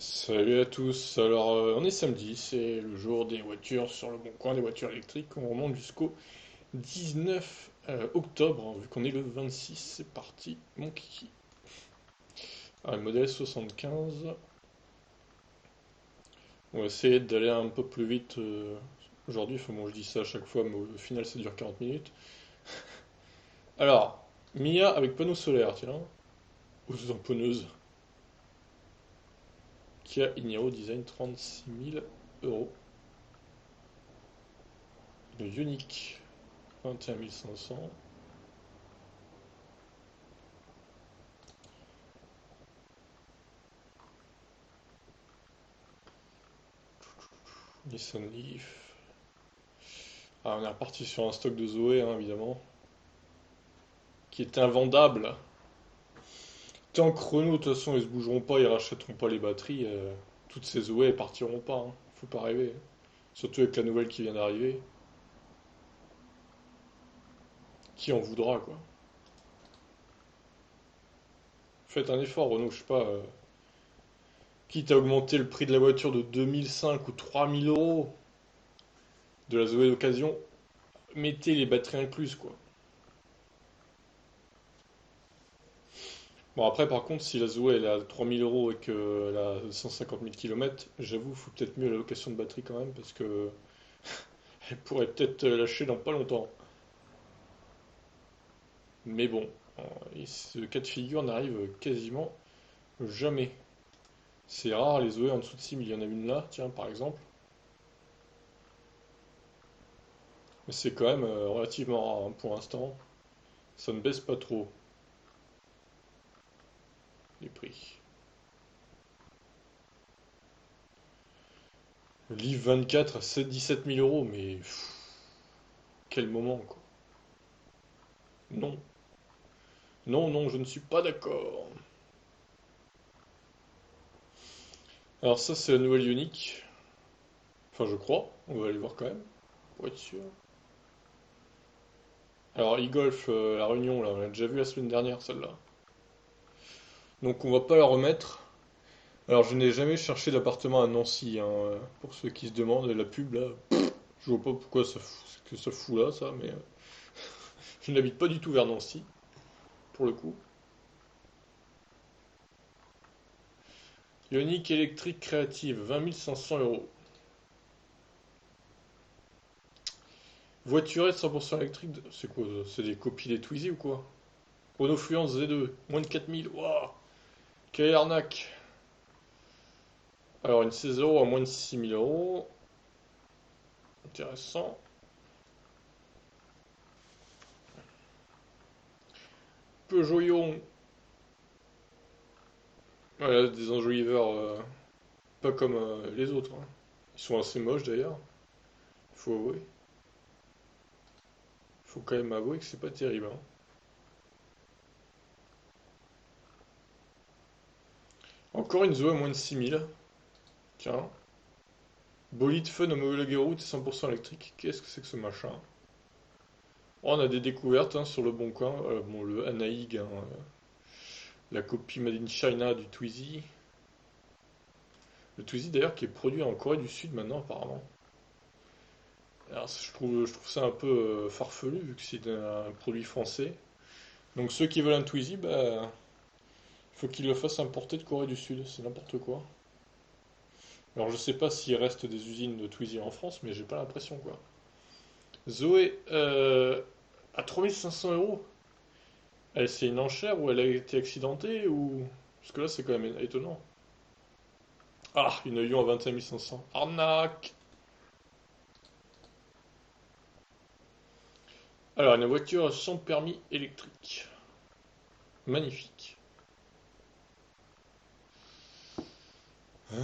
Salut à tous. Alors, on est samedi, c'est le jour des voitures sur le bon coin, des voitures électriques. On remonte jusqu'au 19 octobre, hein, vu qu'on est le 26. C'est parti, mon kiki. Alors, le modèle 75. On va essayer d'aller un peu plus vite aujourd'hui. Enfin, bon, je dis ça à chaque fois, mais au final, ça dure 40 minutes. Alors, Mia avec panneau solaire, tiens, aux tamponneuse. Kia Ignaro Design 36 000 euros. Le Ioniq 21 500. Nissan Leaf. Ah, on est reparti sur un stock de Zoé, hein, évidemment, qui est invendable. Tant que Renault, de toute façon, ils se bougeront pas, ils rachèteront pas les batteries, toutes ces Zoé, elles partiront pas, hein. Faut pas rêver. Surtout avec la nouvelle qui vient d'arriver. Qui en voudra, quoi. Faites un effort, Renault, je sais pas. Quitte à augmenter le prix de la voiture de 2005 ou 3000 € de la Zoé d'occasion, mettez les batteries incluses, quoi. Bon, après, par contre, si la Zoé elle est à 3000 € et qu'elle a 150 000 km, j'avoue, faut peut-être mieux la location de batterie quand même, parce que elle pourrait peut-être lâcher dans pas longtemps. Mais bon, ce cas de figure n'arrive quasiment jamais. C'est rare les Zoé en dessous de 6000. Il y en a une là, tiens, par exemple. Mais c'est quand même relativement rare, hein, pour l'instant. Ça ne baisse pas trop, les prix. Le livre 24 à 17 000 euros, mais quel moment, quoi. Non, non, non, je ne suis pas d'accord. Alors ça, c'est la nouvelle Ioniq. Enfin, je crois. On va aller voir quand même, pour être sûr. Alors, e-Golf, la Réunion, là, on l'a déjà vu la semaine dernière, celle-là. Donc, on va pas la remettre. Alors, je n'ai jamais cherché d'appartement à Nancy, hein, pour ceux qui se demandent. La pub, là, je vois pas pourquoi ce que ça fout là, ça, mais je n'habite pas du tout vers Nancy, pour le coup. Ioniq électrique créative, 20 500 euros. Voiturette 100% électrique, c'est quoi ça? C'est des copies des Twizy ou quoi? Renault Fluence Z2, moins de 4000, waouh! Quelle arnaque! Alors, une 16 € à moins de 6000 euros. Intéressant. Peugeot Ion. Voilà, des enjoliveurs pas comme les autres, hein. Ils sont assez moches d'ailleurs, il faut avouer. Il faut quand même avouer que c'est pas terrible, hein. Encore une Zoé à moins de 6000. Tiens. Bolide fun homologué route 100% électrique. Qu'est-ce que c'est que ce machin? Oh, on a des découvertes, hein, sur le bon coin. Bon, le Anaïg, hein, la copie Made in China du Twizy. Le Twizy d'ailleurs qui est produit en Corée du Sud maintenant apparemment. Alors, je trouve ça un peu farfelu vu que c'est un produit français. Donc ceux qui veulent un Twizy, bah, il faut qu'ils le fassent importer de Corée du Sud. C'est n'importe quoi. Alors je sais pas s'il reste des usines de Twizy en France, mais j'ai pas l'impression quoi. Zoé, à 3500 euros. Elle, c'est une enchère ou elle a été accidentée ou... Parce que là c'est quand même étonnant. Ah, une Lyon à 21 500. Arnaque! Alors une voiture sans permis électrique. Magnifique. Là.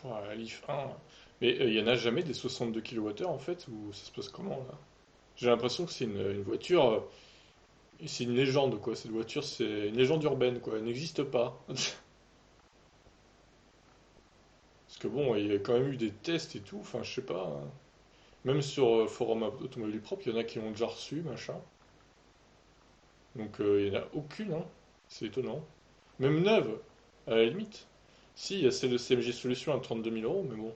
La Leaf 1. Mais il y en a jamais des 62 kWh en fait, ou ça se passe comment là? J'ai l'impression que c'est une voiture. C'est une légende, quoi. Cette voiture, c'est une légende urbaine, quoi. Elle n'existe pas. Parce que bon, il y a quand même eu des tests et tout. Enfin, je sais pas, hein. Même sur Forum Automobile Propre, il y en a qui l'ont déjà reçu, machin. Donc il n'y en a aucune, hein. C'est étonnant. Même neuve, à la limite. Si, il y a celle de CMG Solutions à 32 000 euros, mais bon.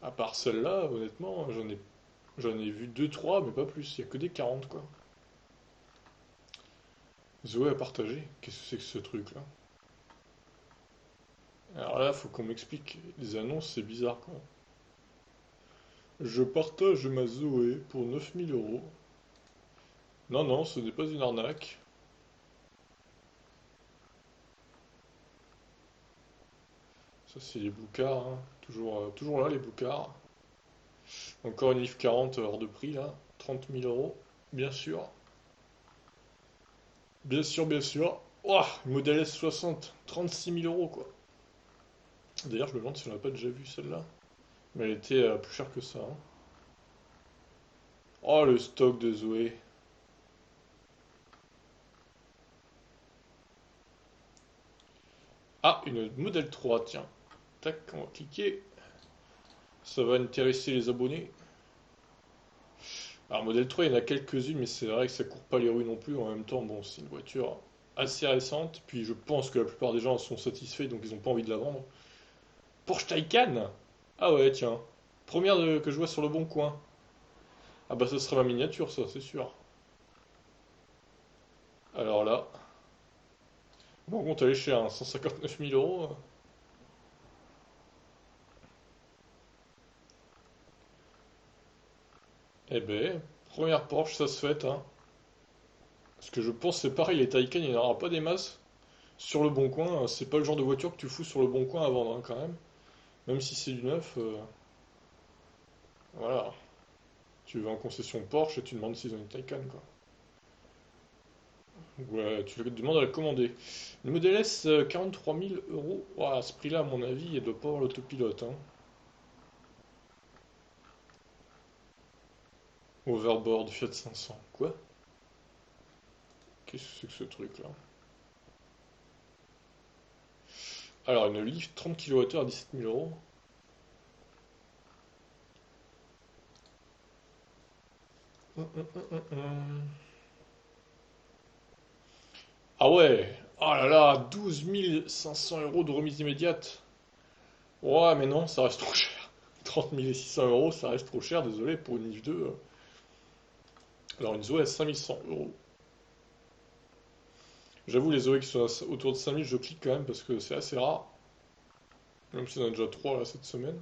À part celle-là, honnêtement, j'en ai vu deux trois mais pas plus. Il n'y a que des 40 quoi. Zoé a partagé. Qu'est-ce que c'est que ce truc-là? Alors là, faut qu'on m'explique. Les annonces, c'est bizarre, quoi. Je partage ma Zoé pour 9 000 euros. Non, non, ce n'est pas une arnaque. Ça, c'est les boucards, hein. Toujours là, les boucards. Encore une livre 40 hors de prix, là. 30 000 euros, bien sûr. Bien sûr, bien sûr. Ouah, modèle S60, 36 000 euros, quoi. D'ailleurs, je me demande si on n'a pas déjà vu celle-là. Mais elle était plus chère que ça, hein. Oh, le stock de Zoé. Ah, une modèle 3, tiens. Tac, on va cliquer. Ça va intéresser les abonnés. Alors, modèle 3, il y en a quelques-unes, mais c'est vrai que ça court pas les rues non plus. En même temps, bon, c'est une voiture assez récente. Puis je pense que la plupart des gens en sont satisfaits, donc ils n'ont pas envie de la vendre. Porsche Taycan? Ah ouais, tiens. Première que je vois sur le bon coin. Ah bah, ça sera ma miniature, ça, c'est sûr. Alors là, bon, compte elle est chère, hein, 159 000 euros. Eh ben, première Porsche, ça se fait, hein. Parce que je pense c'est pareil, les Taycan, il n'y en aura pas des masses. Sur le bon coin, c'est pas le genre de voiture que tu fous sur le bon coin à vendre, hein, quand même. Même si c'est du neuf, voilà. Tu vas en concession Porsche et tu demandes s'ils ont une Taycan, quoi. Ouais, tu demandes à la commander. Une Model S, 43 000 euros. Ouah, à ce prix-là, à mon avis, elle doit pas avoir l'autopilote, hein. Overboard Fiat 500. Quoi? Qu'est-ce que c'est que ce truc-là? Alors, une Leaf 30 kWh à 17 000 euros. Ah ouais! Oh là là! 12 500 € de remise immédiate! Ouais, mais non, ça reste trop cher. 30 600 euros, ça reste trop cher, désolé, pour une Leaf 2. Alors, une Zoé à 5 100 euros. J'avoue, les Zoé qui sont autour de 5 000, je clique quand même parce que c'est assez rare. Même si on en a déjà 3 là cette semaine.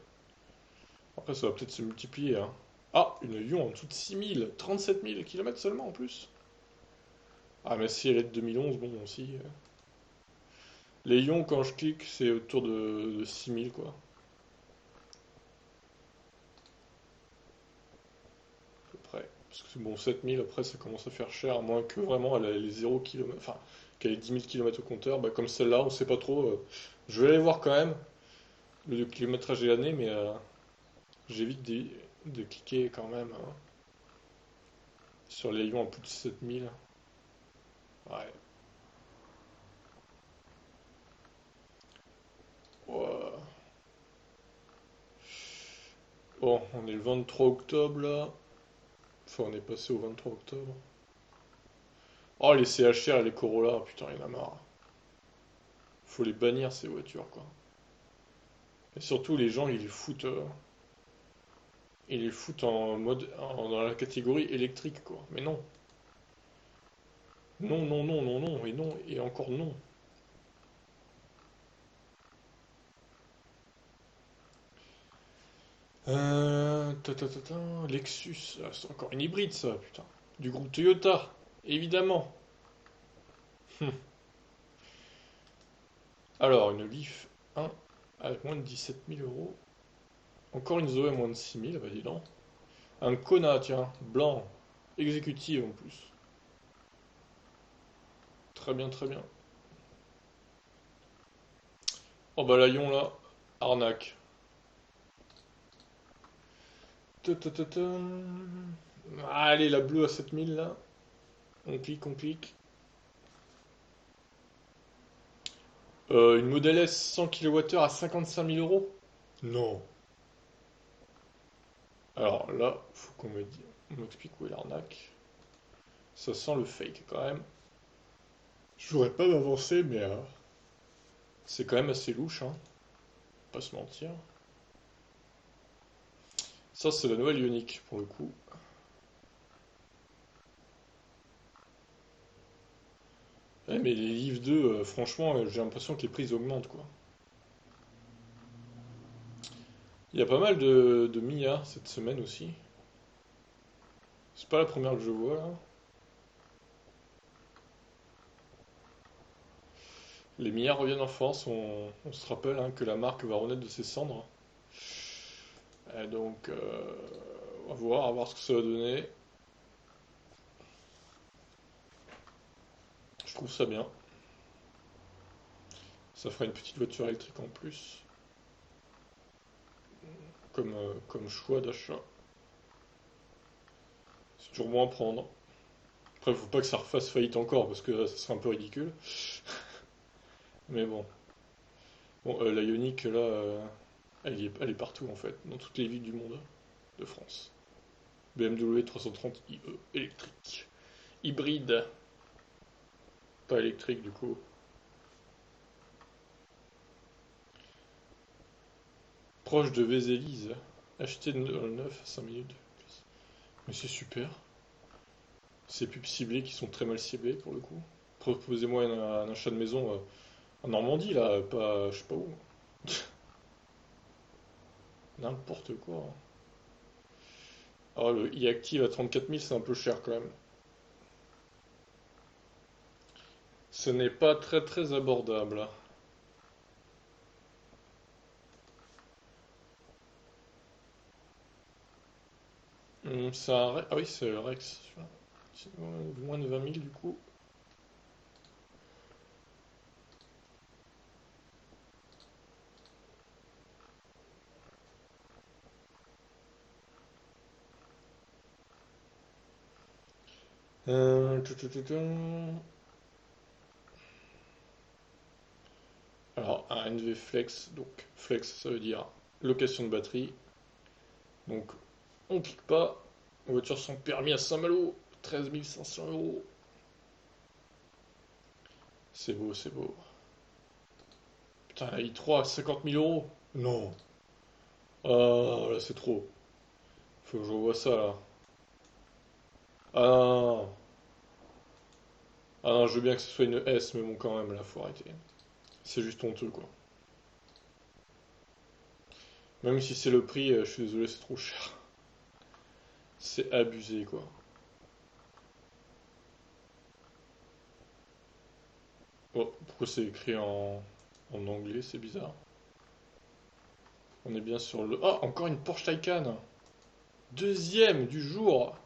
Après, ça va peut-être se multiplier, hein. Ah, une Lyon en dessous de 6 000, 37 000 km seulement en plus. Ah, mais si elle est de 2011, bon, aussi. Les Lyon, quand je clique, c'est autour de 6 000, quoi. À peu près. Parce que bon, 7 000, après, ça commence à faire cher, à moins que vraiment elle ait les 0 km, enfin, qu'elle ait 10 000 km au compteur. Bah, comme celle-là, on sait pas trop. Je vais aller voir quand même le kilométrage et l'année, mais j'évite de cliquer quand même, hein, sur les Lyon à plus de 7 000. Ouais. Ouais. Bon, on est le 23 octobre là. Enfin, on est passé au 23 octobre. Oh, les CHR et les Corolla, putain, il y en a marre. Faut les bannir ces voitures, quoi. Et surtout, les gens, ils les foutent en mode, dans la catégorie électrique, quoi. Mais non. Non, non, non, non, non, et non, et encore non. Lexus, ah, c'est encore une hybride, ça, putain. Du groupe Toyota, évidemment. Hum. Alors, une Leaf 1 avec moins de 17 000 euros. Encore une Zoé à moins de 6 000, bah dis donc. Un Kona, tiens, blanc, exécutive en plus. Très bien, très bien. Oh bah Lyon là, arnaque. Ta-ta-ta-tam. Allez, la bleue à 7 000 là. On clique, on clique. Une Model S 100 kWh à 55 000 euros. Non. Alors là, faut qu'on m'explique où est l'arnaque. Ça sent le fake quand même. Je voudrais pas m'avancer, mais c'est quand même assez louche, hein. Pas se mentir. Ça, c'est la nouvelle Ioniq pour le coup. Ouais, mais les livres 2, franchement, j'ai l'impression que les prix augmentent, quoi. Il y a pas mal de Mia cette semaine aussi. C'est pas la première que je vois là. Les Mia reviennent en force, on se rappelle hein, que la marque va renaître de ses cendres. Donc, à voir ce que ça va donner. Je trouve ça bien. Ça fera une petite voiture électrique en plus, comme choix d'achat. C'est toujours bon à prendre. Après, faut pas que ça refasse faillite encore, parce que ça serait un peu ridicule. Mais bon. Bon, la Ioniq, là, elle est partout en fait, dans toutes les villes du monde de France. BMW 330 IE, électrique. Hybride, pas électrique du coup. Proche de Vézélise. Acheté dans le neuf à 5 minutes. Mais c'est super. Ces pubs ciblées qui sont très mal ciblées pour le coup. Proposez-moi un achat de maison en Normandie là, pas je sais pas où. N'importe quoi. Alors le e-active à 34 000 c'est un peu cher quand même. Ce n'est pas très très abordable. Ah oui c'est le Rex. Celui-là. C'est moins de 20 000 du coup. Tout, tout, tout, tout. Alors un NV Flex, donc Flex ça veut dire location de batterie. Donc on clique pas. Voiture sans permis à Saint-Malo, 13 500 euros. C'est beau, c'est beau. Putain, la i3 à 50 000 euros. Non. Ah, là c'est trop. Faut que je revoie ça là. Ah non. Ah non, je veux bien que ce soit une S, mais bon, quand même, là, faut arrêter. C'est juste honteux, quoi. Même si c'est le prix, je suis désolé, c'est trop cher. C'est abusé, quoi. Oh, pourquoi c'est écrit en anglais, c'est bizarre. On est bien sur le... Ah, encore une Porsche Taycan. Deuxième du jour.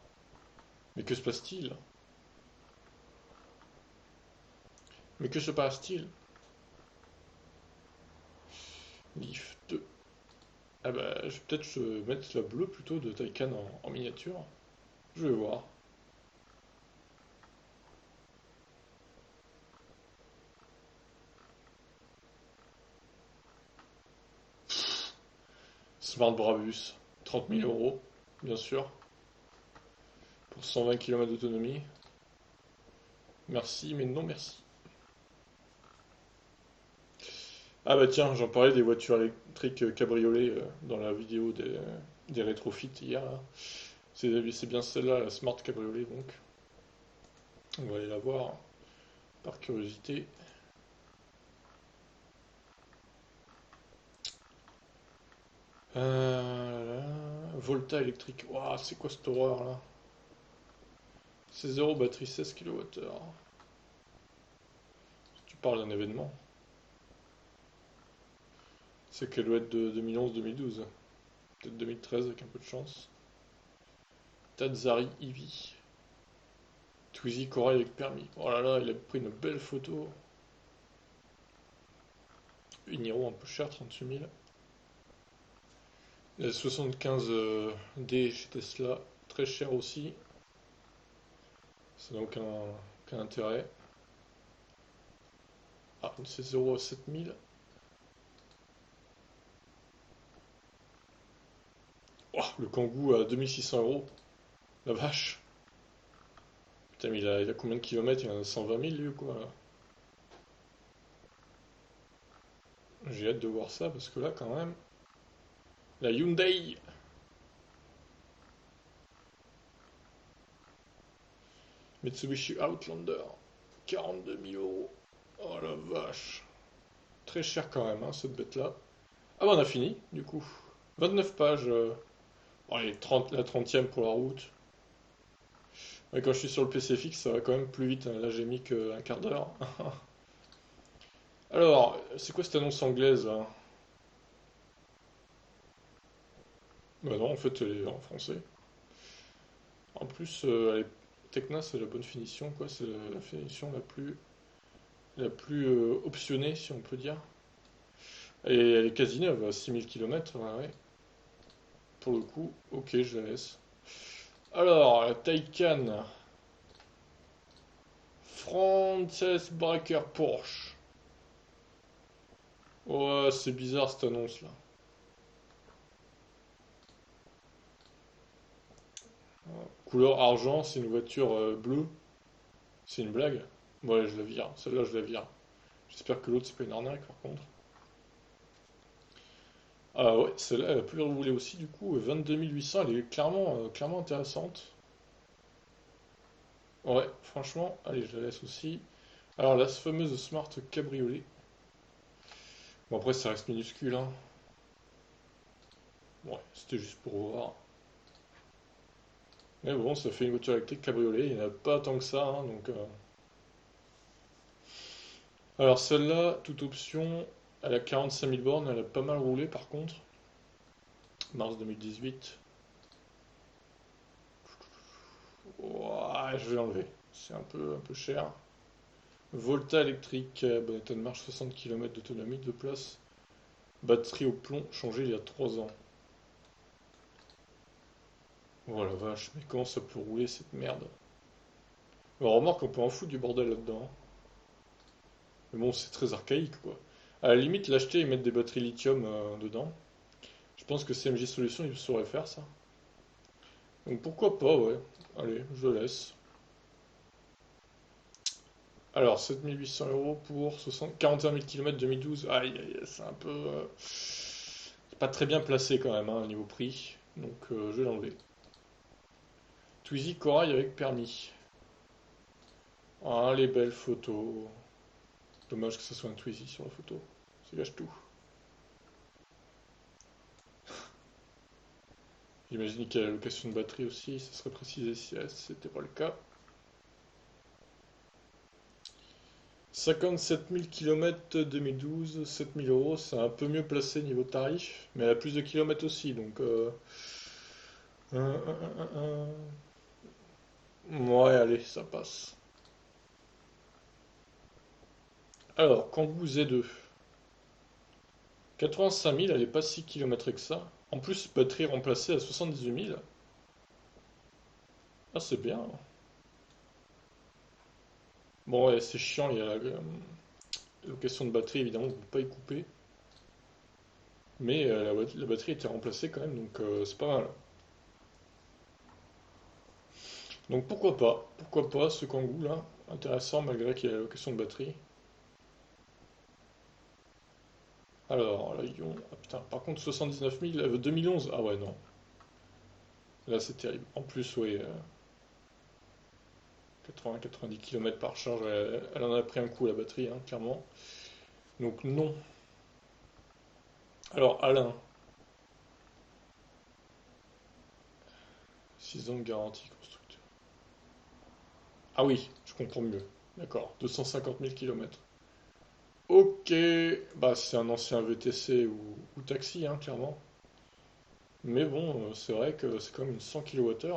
Mais que se passe-t-il? Mais que se passe-t-il? Leaf 2. Ah bah, je vais peut-être mettre la bleue plutôt de Taycan en miniature. Je vais voir. Smart Brabus. 30 000 euros, bien sûr. Pour 120 km d'autonomie. Merci, mais non merci. Ah bah tiens, j'en parlais des voitures électriques cabriolets dans la vidéo des rétrofits hier, là. C'est bien celle-là, la Smart Cabriolet donc. On va aller la voir par curiosité. Volta électrique. Waouh, c'est quoi cette horreur là? C'est zéro batterie 16 kWh. Tu parles d'un événement. C'est qu'elle doit être de 2011-2012. Peut-être 2013 avec un peu de chance. Tazari Eevee. Twizy Corail avec permis. Oh là là, il a pris une belle photo. Une Hero un peu cher, 38 000. La 75D chez Tesla, très cher aussi. Ça n'a aucun intérêt. Ah, une C0 à 7000. Oh, le Kangoo à 2600 euros. La vache. Putain, mais il a combien de kilomètres? Il en a 120 000 lui ou quoi là? J'ai hâte de voir ça parce que là, quand même. La Hyundai! Mitsubishi Outlander. 42 000 euros. Oh la vache. Très cher quand même, hein, cette bête-là. Ah bah on a fini, du coup. 29 pages. Bon, allez, 30, la 30e pour la route. Ouais, quand je suis sur le PC fixe, ça va quand même plus vite, hein. Là, j'ai mis qu'un quart d'heure. Alors, c'est quoi cette annonce anglaise là? Bah non, en fait, elle est en français. En plus, Tecna, c'est la bonne finition, quoi. C'est la finition la plus optionnée, si on peut dire. Et elle est quasi neuve, à 6 000 km, ouais, ouais. Pour le coup, ok, je la laisse. Alors, la Taycan, Frances Breaker Porsche. Ouais, c'est bizarre cette annonce là. Couleur argent, c'est une voiture bleue. C'est une blague? Ouais, je la vire. Celle-là, je la vire. J'espère que l'autre, c'est pas une arnaque par contre. Ah ouais, celle-là, elle a plus rouler aussi du coup. 22 800, elle est clairement intéressante. Ouais, franchement, allez, je la laisse aussi. Alors, la fameuse Smart Cabriolet. Bon, après, ça reste minuscule, hein. Ouais, c'était juste pour voir. Mais bon, ça fait une voiture électrique cabriolet. Il n'y en a pas tant que ça, hein, donc. Alors, celle-là, toute option, elle a 45 000 bornes. Elle a pas mal roulé par contre. Mars 2018. Ouais, je vais enlever. C'est un peu cher. Volta électrique, bon état de marche, 60 km d'autonomie, de place. Batterie au plomb, changée il y a 3 ans. Oh la vache, mais comment ça peut rouler cette merde? Bon, remarque, on peut en foutre du bordel là-dedans, hein. Mais bon, c'est très archaïque quoi. À la limite, l'acheter et mettre des batteries lithium dedans. Je pense que CMJ Solutions, ils sauraient faire ça. Donc pourquoi pas, ouais. Allez, je laisse. Alors, 7 800 € pour 45 000 km 2012. Aïe, aïe, aïe, c'est un peu. C'est pas très bien placé quand même, hein, au niveau prix. Donc, je vais l'enlever. Twizy Corail avec permis. Ah, les belles photos. Dommage que ce soit un Twizy sur la photo. Ça gâche tout. J'imagine qu'il y a la location de batterie aussi. Ça serait précisé si c'était pas le cas. 57 000 km 2012, 7 000 euros, c'est un peu mieux placé niveau tarif, mais elle a plus de kilomètres aussi, donc ouais, allez, ça passe. Alors, Kangoo Z2, 85 000, elle est pas si kilométrée que ça. En plus, batterie remplacée à 78 000. Ah, c'est bien. Bon, ouais, c'est chiant, il y a la location de batterie, évidemment, on ne peut pas y couper. Mais la batterie était remplacée quand même, donc c'est pas mal. Donc pourquoi pas ce Kangoo là, intéressant malgré qu'il y ait la location de batterie. Alors, là, ah putain, par contre 79 000, 2011, ah ouais non, là c'est terrible. En plus, oui, 80-90 km par charge, elle en a pris un coup la batterie, hein, clairement. Donc non. Alors Alain, 6 ans de garantie constructeur. Ah oui, je comprends mieux. D'accord, 250 000 km. Ok, bah c'est un ancien VTC ou taxi, hein, clairement. Mais bon, c'est vrai que c'est quand même une 100 kWh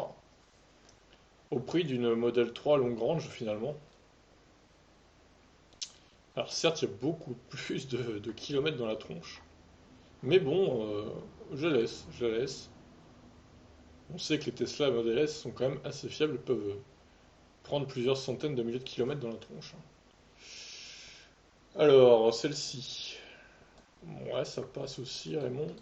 au prix d'une Model 3 longue range finalement. Alors certes, il y a beaucoup plus de kilomètres dans la tronche, mais bon, je la laisse. On sait que les Tesla Model S sont quand même assez fiables, peuvent prendre plusieurs centaines de milliers de kilomètres dans la tronche, hein. Alors, celle-ci, ouais, ça passe aussi, Raymond.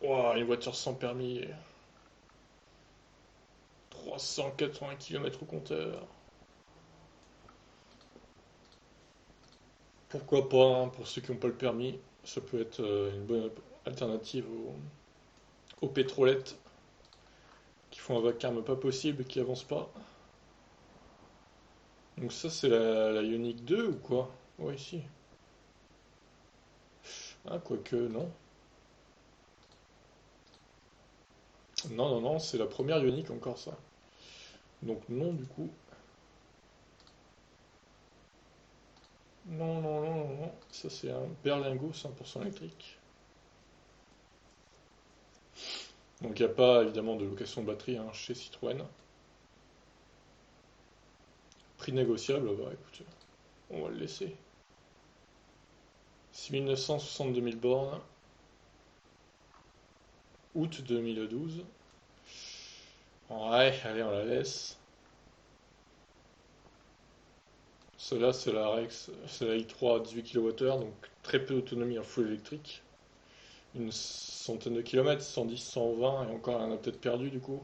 Ouah, une voiture sans permis. 380 km au compteur. Pourquoi pas, hein, pour ceux qui n'ont pas le permis, ça peut être une bonne alternative aux pétrolettes qui font un vacarme pas possible et qui avancent pas. Donc ça c'est la Ioniq 2 ou quoi? Ouais, ici. Ah, quoique, non. Non, non, non, c'est la première Ioniq encore ça. Donc non du coup. Non, non, non, non, non. Ça c'est un berlingot 100% électrique. Donc il n'y a pas évidemment de location de batterie hein, chez Citroën. Prix négociable, bah écoute, on va le laisser. 6962 000 bornes, août 2012. Ouais, allez, on la laisse. Celle-là, c'est la Rex, c'est la i3 à 18 kWh, donc très peu d'autonomie en full électrique. Une centaine de kilomètres, 110, 120, et encore, elle en a peut-être perdu du coup.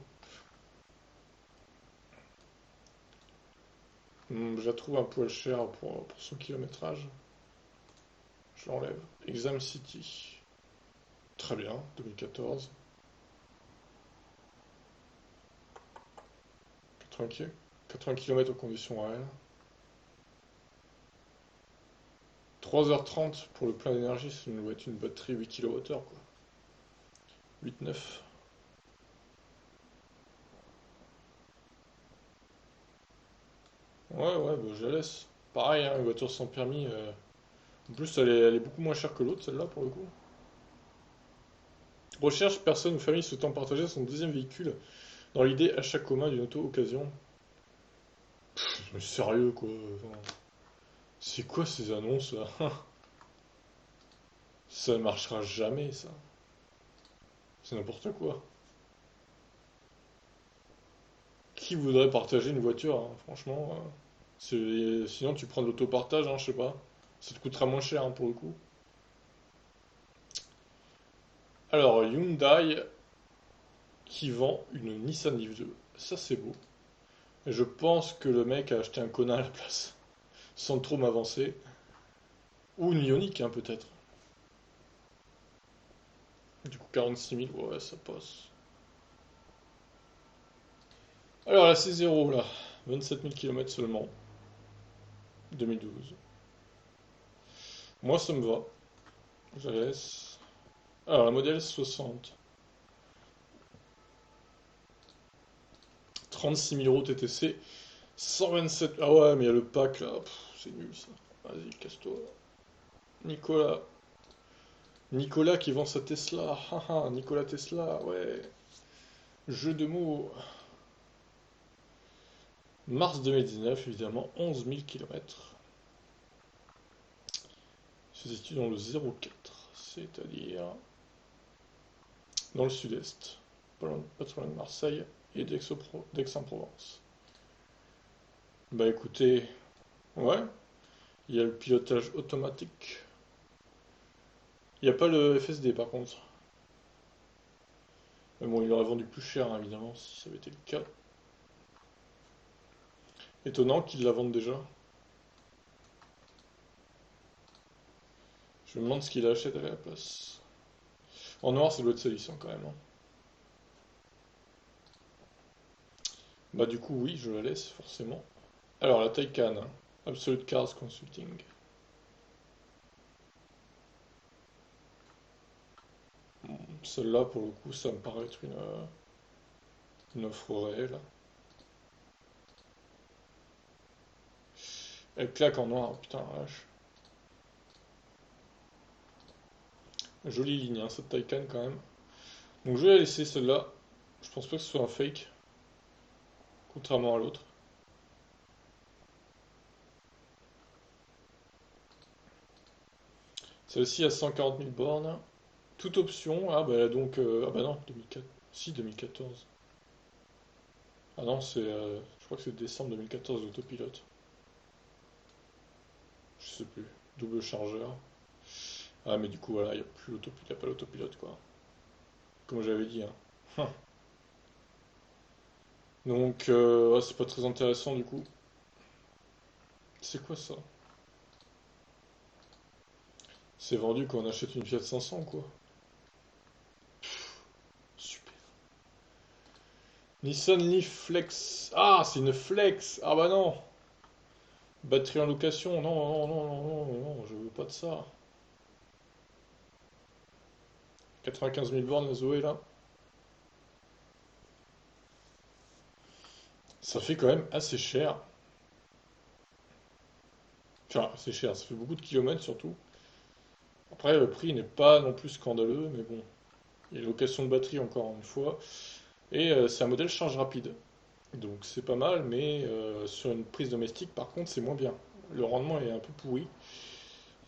Je la trouve un poil chère pour son kilométrage. Je l'enlève. Exam City. Très bien, 2014. 80 km aux conditions réelles. 3h30 pour le plein d'énergie, ça nous doit être une batterie 8 kWh quoi. 8-9. Ouais, ouais, bah, je la laisse. Pareil, hein, une voiture sans permis. En plus, elle est beaucoup moins chère que l'autre, celle-là, pour le coup. Recherche personne ou famille souhaitant partager son deuxième véhicule dans l'idée achat commun d'une auto occasion. Mais sérieux, quoi. Enfin, c'est quoi ces annonces là? Ça ne marchera jamais, ça. C'est n'importe quoi. Qui voudrait partager une voiture, hein, franchement. Sinon, tu prends de l'autopartage, hein, je sais pas. Ça te coûtera moins cher, hein, pour le coup. Alors, Hyundai qui vend une Nissan Leaf 2. Ça, c'est beau. Et je pense que le mec a acheté un Kona à la place, sans trop m'avancer. Ou une Ioniq, hein, peut-être. Du coup, 46 000, ouais, ça passe. Alors, la C0, là, 27 000 km seulement, 2012. Moi, ça me va. Je la laisse. Alors, la modèle 60. 36 000 euros TTC. 127. Ah ouais, mais il y a le pack là. C'est nul ça. Vas-y, casse-toi. Nicolas. Nicolas qui vend sa Tesla. Haha, Nicolas Tesla, ouais. Jeu de mots. Mars 2019, évidemment, 11 000 km. Se situe dans le 04, c'est-à-dire dans le sud-est, pas trop loin de Marseille et d'Aix-en-Provence. Bah écoutez, ouais, il y a le pilotage automatique. Il n'y a pas le FSD par contre. Mais bon, il aurait vendu plus cher, hein, évidemment, si ça avait été le cas. Étonnant qu'il la vende déjà. Je me demande ce qu'il achète à la place. En noir, ça doit être salissant quand même, hein. Bah du coup, oui, je la laisse, forcément. Alors, la Taycan, hein. Absolute Cars Consulting. Celle-là, pour le coup, ça me paraît être une offre réelle. Elle claque en noir, putain, la vache. Jolie ligne, hein, cette Taycan quand même. Donc je vais la laisser celle-là. Je pense pas que ce soit un fake, contrairement à l'autre. Celle-ci a 140 000 bornes. Toute option. Ah bah elle a donc... ah bah non, 2004. Si, 2014. Ah non, je crois que c'est décembre 2014 l'autopilote. Je sais plus. Double chargeur. Ah mais du coup voilà, il n'y a plus l'autopilote, y a pas l'autopilote quoi. Comme j'avais dit, hein. Donc, ouais, c'est pas très intéressant du coup. C'est quoi ça? C'est vendu quand on achète une Fiat 500, quoi. Super. Nissan Leaf Flex. Ah, c'est une Flex. Ah bah non. Batterie en location. Non, non, non, non, non, non, non, je veux pas de ça. 95 000 bornes, la Zoé, là. Ça fait quand même assez cher. Enfin, assez cher, ça fait beaucoup de kilomètres surtout. Après, le prix n'est pas non plus scandaleux, mais bon. Il y a location de batterie encore une fois. Et c'est un modèle charge rapide. Donc c'est pas mal, mais sur une prise domestique, par contre, c'est moins bien. Le rendement est un peu pourri.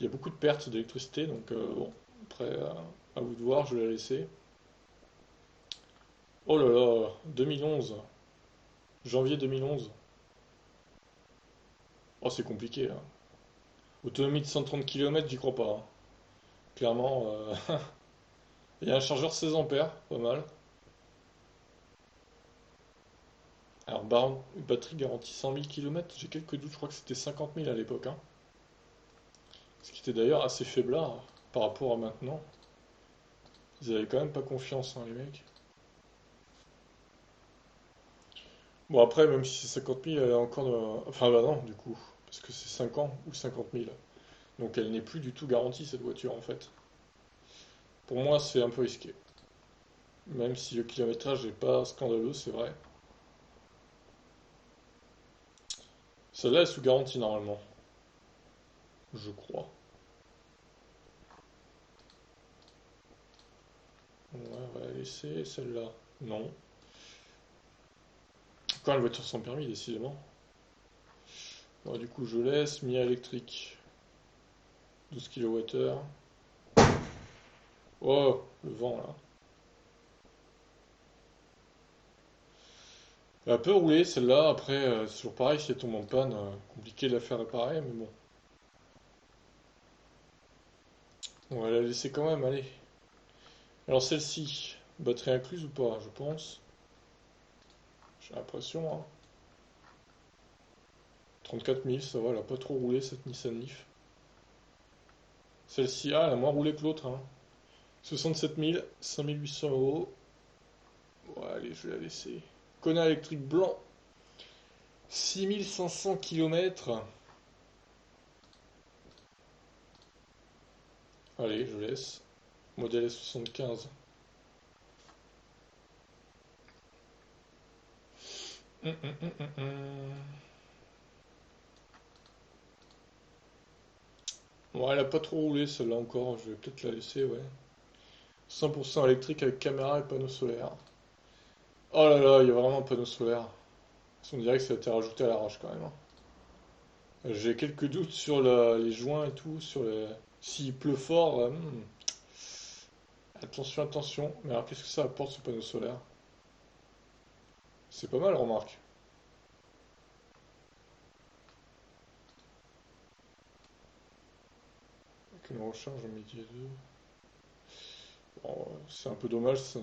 Il y a beaucoup de pertes d'électricité, donc bon, après, à vous de voir, je vais la laisser. Oh là là, 2011, janvier 2011. Oh, c'est compliqué, hein. Autonomie de 130 km, j'y crois pas, hein. Clairement, il y a un chargeur 16 ampères, pas mal. Alors, batterie garantie 100 000 km, j'ai quelques doutes, je crois que c'était 50 000 à l'époque, hein. Ce qui était d'ailleurs assez faiblard par rapport à maintenant. Ils avaient quand même pas confiance, hein, les mecs. Bon, après, même si c'est 50 000, elle a encore enfin, bah non, du coup, parce que c'est 5 ans ou 50 000. Donc elle n'est plus du tout garantie, cette voiture, en fait. Pour moi, c'est un peu risqué. Même si le kilométrage n'est pas scandaleux, c'est vrai. Celle-là est sous garantie, normalement. Je crois. Ouais, on va la laisser, celle-là. Non. Encore une voiture sans permis, décidément. Bon, du coup, je laisse. Mia électrique. 12 kWh. Oh, le vent, là. Elle peut rouler, celle-là. Après, c'est toujours pareil, si elle tombe en panne, compliqué de la faire réparer, mais bon. On va la laisser quand même, allez. Alors celle-ci, batterie incluse ou pas, je pense. J'ai l'impression, hein. 34 000, ça va, elle a pas trop roulé cette Nissan Leaf. Celle-ci, ah, elle a moins roulé que l'autre, hein. 67 000, 5 800 euros. Bon, allez, je vais la laisser. Kona électrique blanc, 6 500 km. Allez, je laisse. Modèle S75. Bon, elle a pas trop roulé celle-là encore, je vais peut-être la laisser, ouais. 100% électrique avec caméra et panneau solaire. Oh là là, il y a vraiment un panneau solaire. On dirait que ça a été rajouté à l'arrache quand même, hein. J'ai quelques doutes sur les joints et tout, sur s'il pleut fort. Attention, attention. Mais alors, qu'est-ce que ça apporte ce panneau solaire? C'est pas mal, remarque. Avec une recharge au midi et deux. Bon, c'est un peu dommage, ça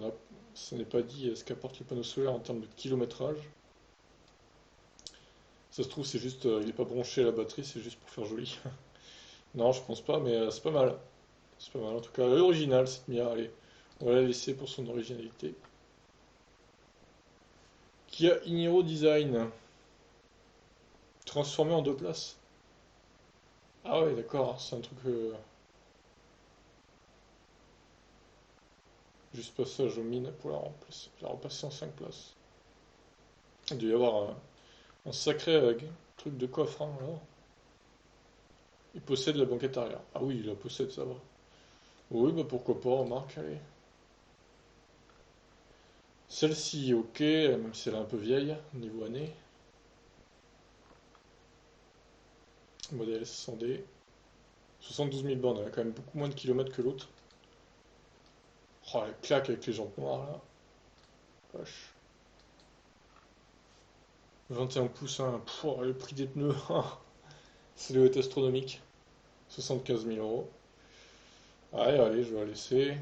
n'est pas dit ce qu'apporte le panneau solaire en termes de kilométrage. Ça se trouve, c'est juste, il est pas branché à la batterie, c'est juste pour faire joli. Non, je pense pas, mais c'est pas mal. C'est pas mal. En tout cas, l'original, cette Mia, allez, on va la laisser pour son originalité. Kia Iniro Design, transformé en deux places. Ah ouais, d'accord, c'est un truc juste passage aux mines pour la repasser en 5 places. Il doit y avoir un sacré truc de coffre, hein, alors. Il possède la banquette arrière. Ah oui, il la possède, ça va. Oui, bah pourquoi pas, remarque, allez. Celle-ci, ok, même si elle est un peu vieille, niveau année. Modèle 600D. 72 000 bornes, elle a quand même beaucoup moins de kilomètres que l'autre. Oh, elle claque avec les jantes noires, là. Vache. 21 pouces, hein. Pouah, le prix des pneus. C'est le haut astronomique. 75 000 euros. Allez, allez, je vais la laisser.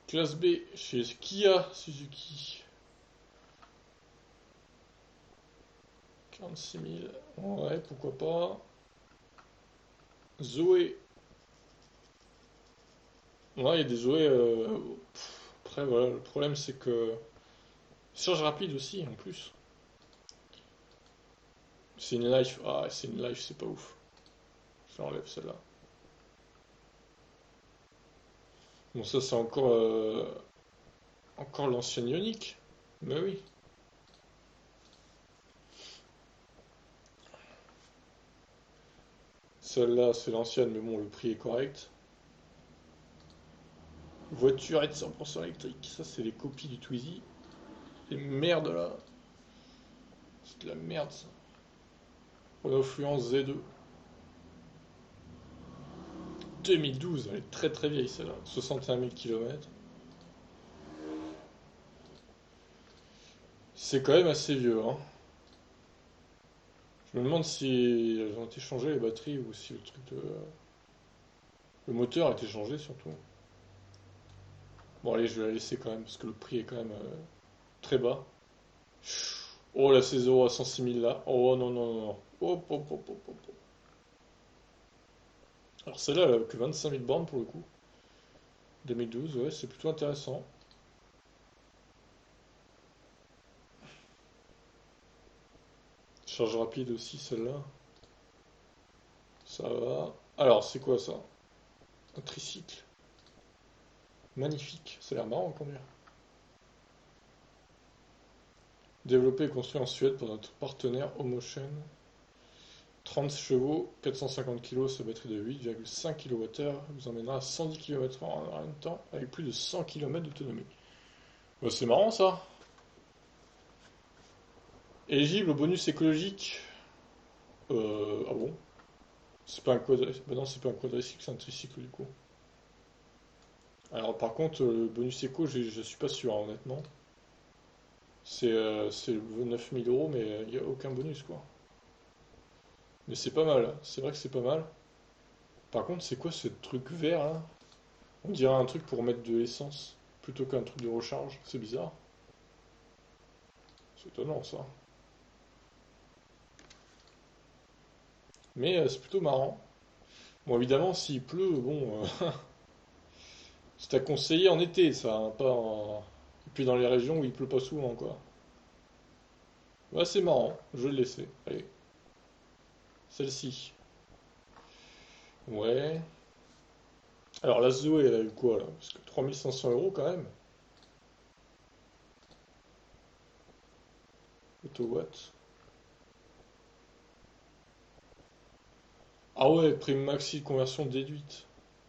Classe B chez Kia Suzuki. 46 000. Ouais, pourquoi pas. Zoé. Ouais, il y a des Zoé. Après, voilà, le problème c'est que. Charge rapide aussi, en plus. C'est une life. Ah, c'est une life, c'est pas ouf. J'enlève celle-là. Bon, ça, c'est encore l'ancienne Ioniq. Mais oui. Celle-là, c'est l'ancienne, mais bon, le prix est correct. Voiturette 100% électrique. Ça, c'est les copies du Twizy. Les merdes là. C'est de la merde ça. Renault Fluence Z2. 2012, elle est très très vieille celle-là. 61 000 km. C'est quand même assez vieux, hein. Je me demande si elles ont été changées les batteries ou si le truc de. Le moteur a été changé surtout. Bon, allez, je vais la laisser quand même parce que le prix est quand même très bas. Oh, la C0 à 106 000 là. Oh non, non, non, non. Hop, hop, hop, hop, hop. Alors celle-là, elle a que 25 000 bornes pour le coup. 2012, ouais, c'est plutôt intéressant. Charge rapide aussi, celle-là. Ça va. Alors, c'est quoi ça? Un tricycle. Magnifique. Ça a l'air marrant à conduire. Développé et construit en Suède par notre partenaire Homotion. 30 chevaux, 450 kg, sa batterie de 8,5 kWh vous emmènera à 110 km/h en même temps avec plus de 100 km d'autonomie. Bah, c'est marrant ça. Éligible au bonus écologique. Ah bon? C'est pas un quadricycle. Bah non, c'est pas un quadricycle, c'est un tricycle du coup. Alors par contre, le bonus éco, je suis pas sûr, hein, honnêtement. C'est 9 000 euros, mais il n'y a aucun bonus quoi. Mais c'est pas mal, c'est vrai que c'est pas mal. Par contre, c'est quoi ce truc vert là? On dirait un truc pour mettre de l'essence plutôt qu'un truc de recharge. C'est bizarre. C'est étonnant ça. Mais c'est plutôt marrant. Bon, évidemment, s'il pleut, bon, c'est à conseiller en été, ça, hein, pas en. Et puis dans les régions où il pleut pas souvent, quoi. Ouais, c'est marrant, je vais le laisser. Allez, celle-ci. Ouais. Alors la Zoé, elle a eu quoi là? Parce que 3500 euros quand même. Autowatt. Ah ouais, prime maxi, conversion déduite.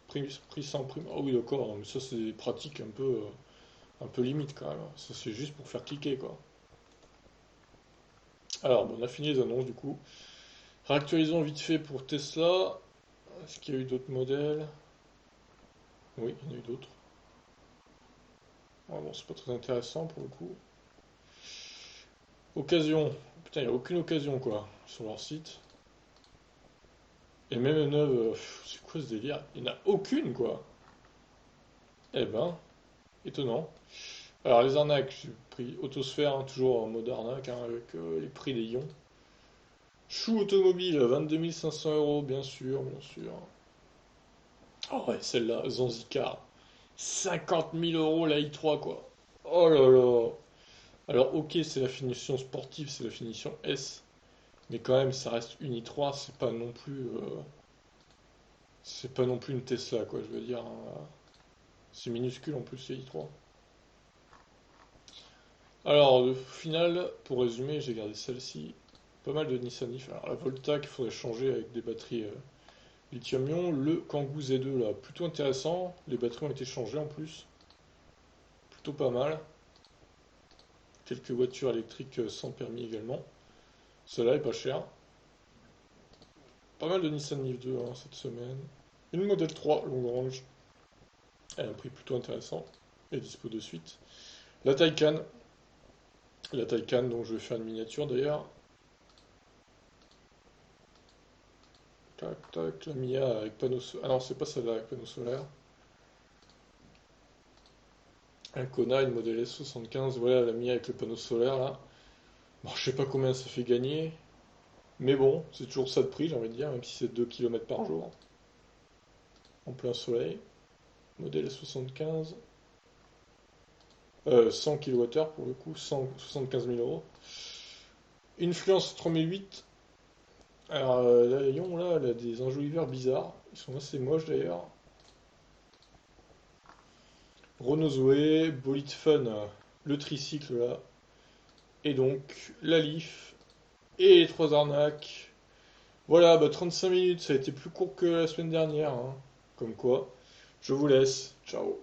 Prix sans prime. Ah oui, d'accord, non, mais ça c'est des pratiques un peu limite quand même. Ça c'est juste pour faire cliquer quoi. Alors, bon, on a fini les annonces du coup. Réactualisons vite fait pour Tesla. Est-ce qu'il y a eu d'autres modèles? Oui, il y en a eu d'autres. Ah bon, c'est pas très intéressant pour le coup. Occasion. Putain, il n'y a aucune occasion quoi sur leur site. Et même neuve, c'est quoi ce délire? Il n'y en a aucune quoi. Eh ben, étonnant. Alors les arnaques, j'ai pris Autosphère, hein, toujours en mode arnaque, hein, avec les prix des ions. Chou automobile, 22 500 euros, bien sûr, bien sûr. Oh ouais, celle-là, Zanzicar. 50 000 euros la i3 quoi. Oh là là. Alors ok, c'est la finition sportive, c'est la finition S. Mais quand même, ça reste une i3, c'est pas non plus une Tesla quoi, je veux dire, hein. C'est minuscule en plus les i3. Alors, au final, pour résumer, j'ai gardé celle-ci. Pas mal de Nissan Leaf. Alors, la Volta qu'il faudrait changer avec des batteries lithium-ion. Le Kangoo Z2, là, plutôt intéressant. Les batteries ont été changées en plus. Plutôt pas mal. Quelques voitures électriques sans permis également. Celle-là est pas chère. Pas mal de Nissan Leaf 2 hein, cette semaine. Une Model 3 long range. Elle a un prix plutôt intéressant. Et dispo de suite. La Taycan. La Taycan dont je vais faire une miniature d'ailleurs. Tac, tac, la Mia avec panneau solaire. Ah non, c'est pas celle-là avec panneau solaire. Un Kona, une Model S75, voilà, la mis avec le panneau solaire là. Bon, je sais pas combien ça fait gagner, mais bon, c'est toujours ça de prix, j'ai envie de dire, même si c'est 2 km par jour, en plein soleil. Modèle S75, 100 kWh pour le coup, 175 000 euros. Influence 3008, alors la Lyon là, elle a des enjoliveurs bizarres, ils sont assez moches d'ailleurs. Renault Zoé, Bolide Fun, le tricycle là, et donc la Leaf, et les trois arnaques. Voilà, bah 35 minutes, ça a été plus court que la semaine dernière, hein. Comme quoi. Je vous laisse. Ciao.